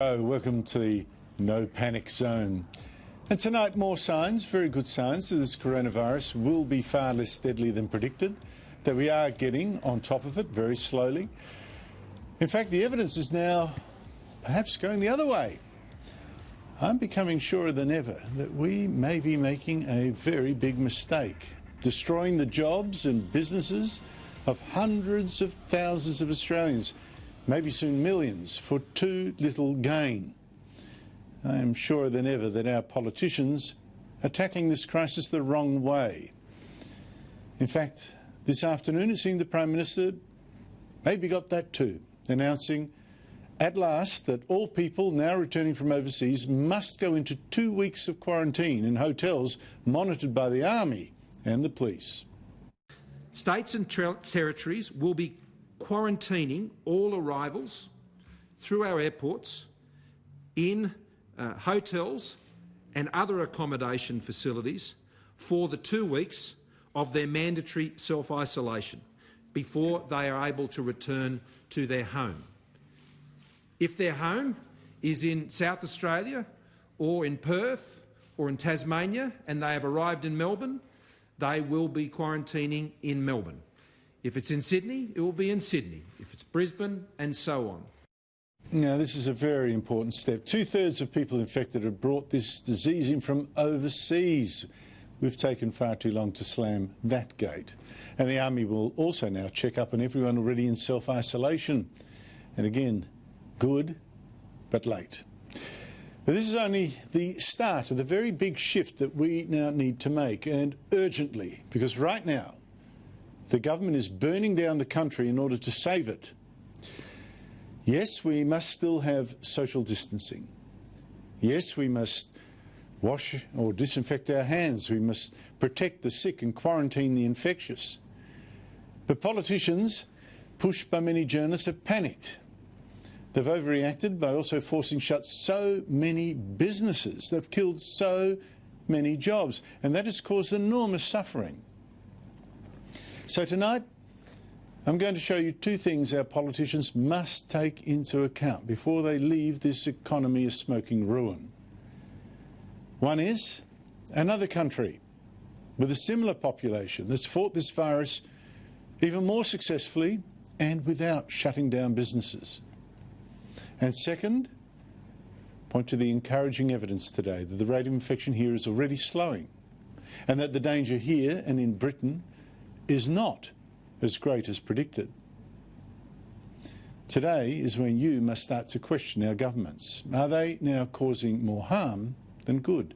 Oh, welcome to the no panic zone. And tonight, more signs, very good signs, that this coronavirus will be far less deadly than predicted, that we are getting on top of it very slowly. In fact, the evidence is now perhaps going the other way. I'm becoming surer than ever that we may be making a very big mistake, destroying the jobs and businesses of hundreds of thousands of Australians, maybe soon millions, for too little gain. I am surer than ever that our politicians are tackling this crisis the wrong way. In fact, this afternoon it seemed the Prime Minister maybe got that too, announcing at last that all people now returning from overseas must go into 2 weeks of quarantine in hotels monitored by the Army and the police. States and territories will be quarantining all arrivals through our airports, in hotels and other accommodation facilities for the 2 weeks of their mandatory self-isolation before they are able to return to their home. If their home is in South Australia or in Perth or in Tasmania and they have arrived in Melbourne, they will be quarantining in Melbourne. If it's in Sydney, it will be in Sydney. If it's Brisbane, and so on. Now, this is a very important step. 2/3 of people infected have brought this disease in from overseas. We've taken far too long to slam that gate. And the Army will also now check up on everyone already in self-isolation. And again, good, but late. But this is only the start of the very big shift that we now need to make, and urgently, because right now the government is burning down the country in order to save it. Yes, we must still have social distancing. Yes, we must wash or disinfect our hands. We must protect the sick and quarantine the infectious. But politicians, pushed by many journalists, have panicked. They've overreacted by also forcing shut so many businesses. They've killed so many jobs, and that has caused enormous suffering. So tonight, I'm going to show you 2 things our politicians must take into account before they leave this economy a smoking ruin. One is another country with a similar population that's fought this virus even more successfully and without shutting down businesses. And second, point to the encouraging evidence today that the rate of infection here is already slowing, and that the danger here and in Britain is not as great as predicted. Today is when you must start to question our governments. Are they now causing more harm than good?